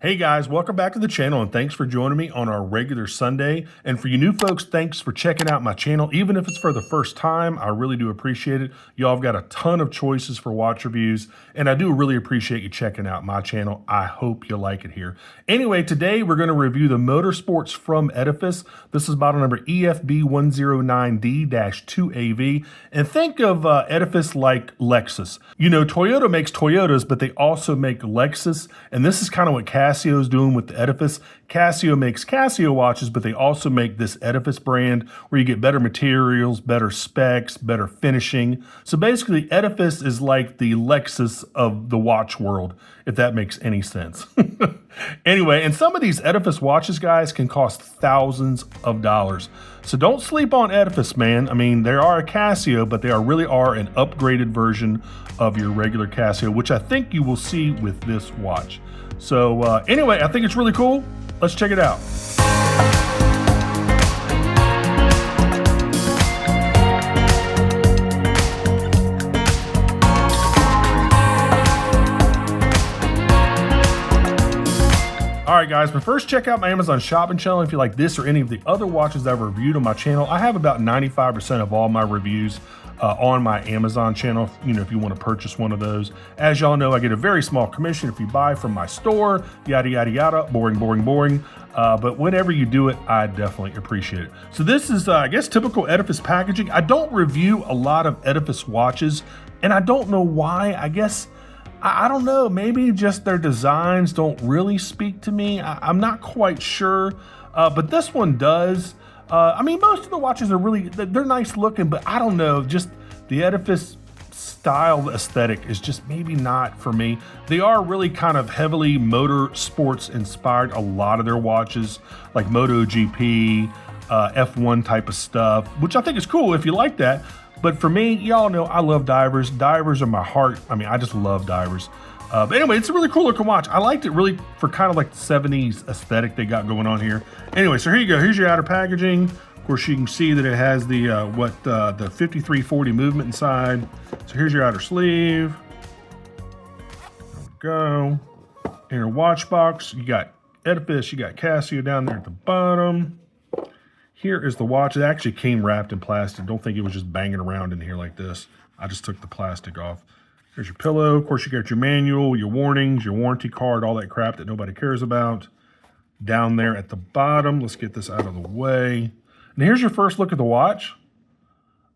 Hey guys, welcome back to the channel and thanks for joining me on our regular Sunday. And for you new folks, thanks for checking out my channel. Even if it's for the first time, I really do appreciate it. Y'all have got a ton of choices for watch reviews and I do really appreciate you checking out my channel. I hope you like it here. Anyway, today we're going to review the Motorsports from Edifice. This is model number EFB109D-2AV. And think of Edifice like Lexus. You know, Toyota makes Toyotas, but they also make Lexus. And this is kind of what Casio is doing with the Edifice. Casio makes Casio watches, but they also make this Edifice brand where you get better materials, better specs, better finishing. So basically, Edifice is like the Lexus of the watch world, if that makes any sense. Anyway, and some of these Edifice watches, guys, can cost thousands of dollars. So don't sleep on Edifice, man. I mean, they are a Casio, but they really are an upgraded version of your regular Casio, which I think you will see with this watch. So anyway, I think it's really cool. Let's check it out. All right, guys, but first check out my Amazon shopping channel if you like this or any of the other watches that I've reviewed on my channel. I have about 95% of all my reviews on my Amazon channel, you know, if you want to purchase one of those. As y'all know, I get a very small commission if you buy from my store, yada, yada, yada, boring, boring, boring. But whenever you do it, I definitely appreciate it. So this is, I guess, typical Edifice packaging. I don't review a lot of Edifice watches, and I don't know why. I guess, I don't know, maybe just their designs don't really speak to me. I'm not quite sure, but this one does. I mean, most of the watches are really, they're nice looking, but I don't know, just the Edifice style aesthetic is just maybe not for me. They are really kind of heavily motorsports inspired, a lot of their watches, like MotoGP, F1 type of stuff, which I think is cool if you like that. But for me, y'all know I love divers. Divers are my heart. I mean, I just love divers. But anyway, it's a really cool looking watch. I liked it really for kind of like the 70s aesthetic they got going on here. Anyway, so here you go. Here's your outer packaging. Of course, you can see that it has the the 5340 movement inside. So here's your outer sleeve. There we go. Inner watch box. You got Edifice. You got Casio down there at the bottom. Here is the watch. It actually came wrapped in plastic. Don't think it was just banging around in here like this. I just took the plastic off. Here's your pillow. Of course, you got your manual, your warnings, your warranty card, all that crap that nobody cares about. Down there at the bottom, let's get this out of the way. And here's your first look at the watch.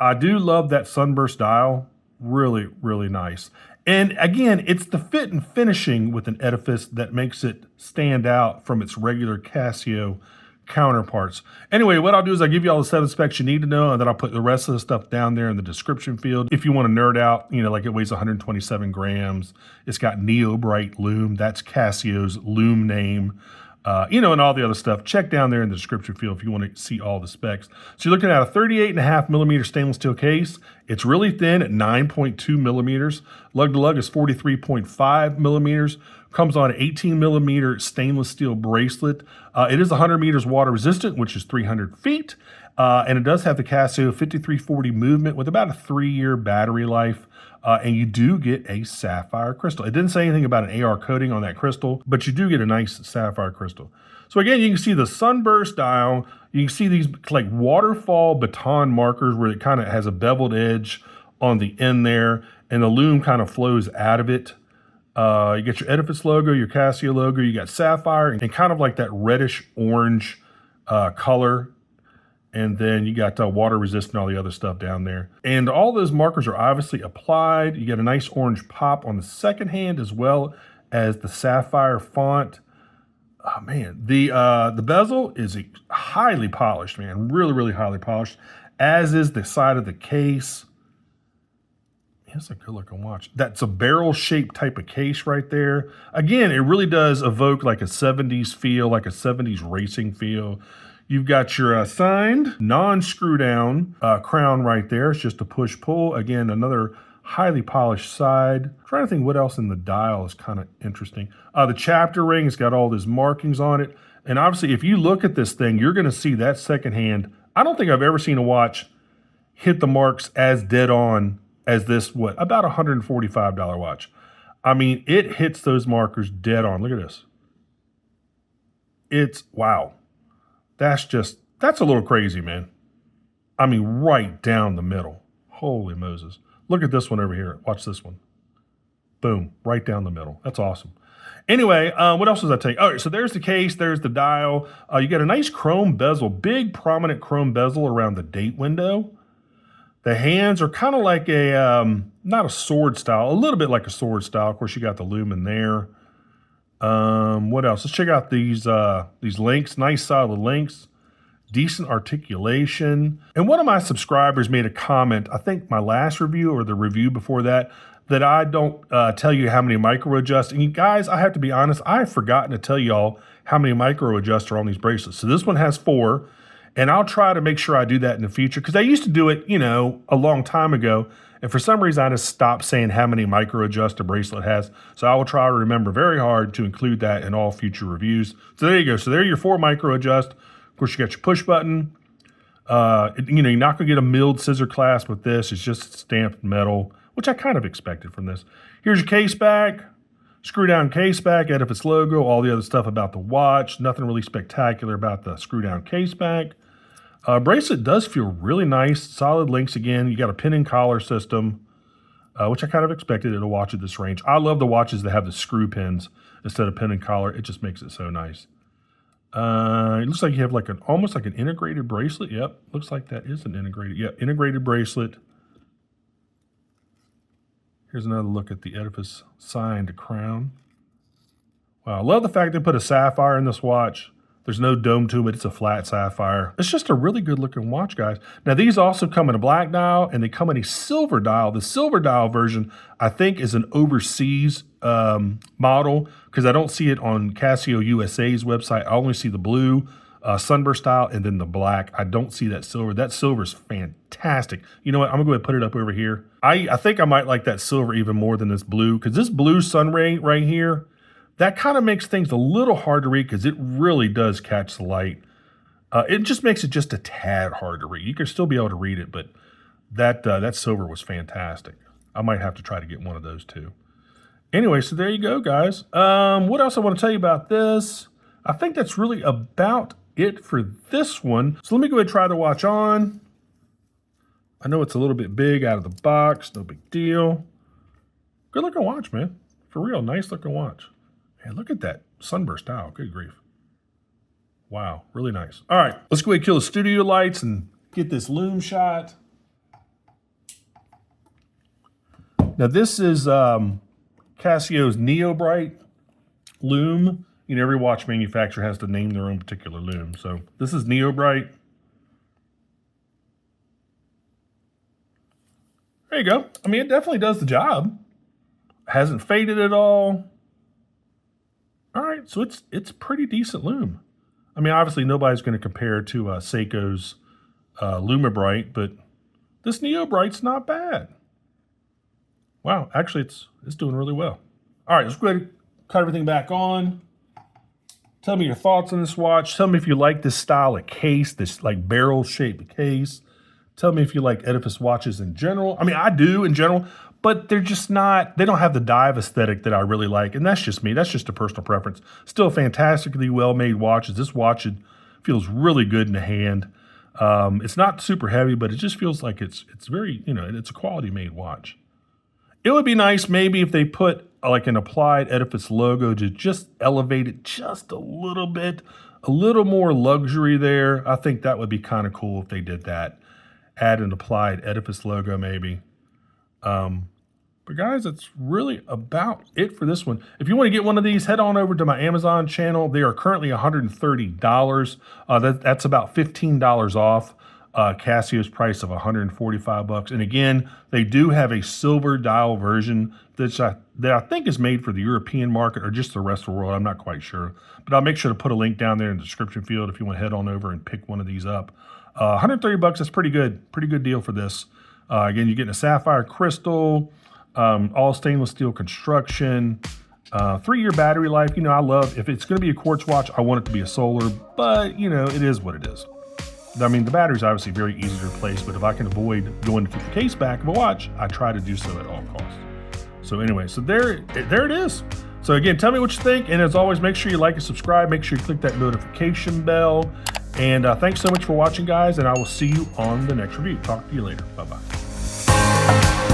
I do love that sunburst dial. Really, really nice. And again, it's the fit and finishing with an Edifice that makes it stand out from its regular Casio counterparts. Anyway, what I'll do is I'll give you all the 7 specs you need to know, and then I'll put the rest of the stuff down there in the description field. If you want to nerd out, you know, like it weighs 127 grams. It's got Neo-Brite Lume. That's Casio's Lume name. You know, and all the other stuff. Check down there in the description field if you want to see all the specs. So you're looking at a 38.5 millimeter stainless steel case. It's really thin at 9.2 millimeters. Lug to lug is 43.5 millimeters. Comes on an 18 millimeter stainless steel bracelet. It is 100 meters water resistant, which is 300 feet. And it does have the Casio 5340 movement with about a 3-year battery life. And you do get a sapphire crystal. It didn't say anything about an AR coating on that crystal, but you do get a nice sapphire crystal. So again, you can see the sunburst dial. You can see these like waterfall baton markers where it kind of has a beveled edge on the end there, and the lume kind of flows out of it. You get your Edifice logo, your Casio logo, you got sapphire, and kind of like that reddish orange color. And then you got water resistant, all the other stuff down there. And all those markers are obviously applied. You get a nice orange pop on the second hand as well as the sapphire font. Oh man, the bezel is highly polished, man. Really, really highly polished, as is the side of the case. It's a good looking watch. That's a barrel shaped type of case right there. Again, it really does evoke like a 70s feel, like a 70s racing feel. You've got your signed, non-screw down crown right there. It's just a push-pull. Again, another highly polished side. I'm trying to think what else in the dial is kind of interesting. The chapter ring has got all these markings on it. And obviously, if you look at this thing, you're going to see that second hand. I don't think I've ever seen a watch hit the marks as dead on as this, about $145 watch. I mean, it hits those markers dead on. Look at this. It's, wow. That's a little crazy, man. I mean, right down the middle. Holy Moses. Look at this one over here. Watch this one. Boom, right down the middle. That's awesome. Anyway, what else was I telling you? All right, so there's the case, there's the dial. You got a nice chrome bezel, big prominent chrome bezel around the date window. The hands are kind of like a, not a sword style, a little bit like a sword style. Of course, you got the Lume in there. What else? Let's check out these links, nice solid links. Decent articulation. And one of my subscribers made a comment, I think my last review or the review before that I don't tell you how many micro adjust. And you guys, I have to be honest, I've forgotten to tell y'all how many micro adjusts are on these bracelets. So this one has 4, and I'll try to make sure I do that in the future because I used to do it, you know, a long time ago. And for some reason, I just stopped saying how many micro adjust a bracelet has. So I will try to remember very hard to include that in all future reviews. So there you go. So there are your 4 micro adjust. Of course, you got your push button. You know, you're not going to get a milled scissor clasp with this. It's just stamped metal, which I kind of expected from this. Here's your case back, Screwdown case back, Edifice logo, all the other stuff about the watch. Nothing really spectacular about the Screwdown case back. Bracelet does feel really nice. Solid links again. You got a pin and collar system, which I kind of expected in a watch at this range. I love the watches that have the screw pins instead of pin and collar. It just makes it so nice. It looks like you have like almost like an integrated bracelet. Yep, looks like that is an integrated. Yep, integrated bracelet. Here's another look at the Edifice signed crown. Wow, I love the fact they put a sapphire in this watch. There's no dome to it. It's a flat sapphire. It's just a really good looking watch, guys. Now, these also come in a black dial, and they come in a silver dial. The silver dial version, I think, is an overseas model because I don't see it on Casio USA's website. I only see the blue sunburst style and then the black. I don't see that silver. That silver is fantastic. You know what? I'm going to go ahead and put it up over here. I think I might like that silver even more than this blue because this blue sun ray right here, that kind of makes things a little hard to read because it really does catch the light. It just makes it just a tad hard to read. You can still be able to read it, but that silver was fantastic. I might have to try to get one of those too. Anyway, so there you go, guys. What else I want to tell you about this? I think that's really about it for this one. So let me go ahead and try the watch on. I know it's a little bit big out of the box. No big deal. Good looking watch, man. For real, nice looking watch. Man, look at that sunburst dial. Good grief. Wow, really nice. All right, let's go ahead and kill the studio lights and get this Lume shot. Now this is Casio's Neo-Brite Lume. You know, every watch manufacturer has to name their own particular Lume. So this is Neo-Brite. There you go. I mean, it definitely does the job. Hasn't faded at all. All right, so it's pretty decent Lume. I mean, obviously nobody's going to compare to Seiko's Lume-Brite, but this Neo-Brite's not bad. Wow, actually it's doing really well. All right, let's go ahead and cut everything back on. Tell me your thoughts on this watch. Tell me if you like this style of case, this like barrel-shaped case. Tell me if you like Edifice watches in general. I mean, I do in general, but they're just not, they don't have the dive aesthetic that I really like. And that's just me. That's just a personal preference. Still fantastically well-made watches. This watch feels really good in the hand. It's not super heavy, but it just feels like it's very, you know, it's a quality-made watch. It would be nice maybe if they put like an applied Edifice logo to just elevate it just a little bit, a little more luxury there. I think that would be kind of cool if they did that. Add an applied Edifice logo maybe. But guys, that's really about it for this one. If you want to get one of these, head on over to my Amazon channel. They are currently $130. That's about $15 off Casio's price of $145. And again, they do have a silver dial version that I think is made for the European market or just the rest of the world. I'm not quite sure. But I'll make sure to put a link down there in the description field if you want to head on over and pick one of these up. $130, that's pretty good. Pretty good deal for this. Again, you're getting a sapphire crystal, all stainless steel construction, 3-year battery life. You know, I love, if it's going to be a quartz watch, I want it to be a solar, but you know, it is what it is. I mean, the battery's obviously very easy to replace, but if I can avoid going to the case back of a watch, I try to do so at all costs. So anyway, so there it is. So again, tell me what you think. And as always, make sure you like and subscribe. Make sure you click that notification bell. And thanks so much for watching, guys. And I will see you on the next review. Talk to you later. Bye-bye.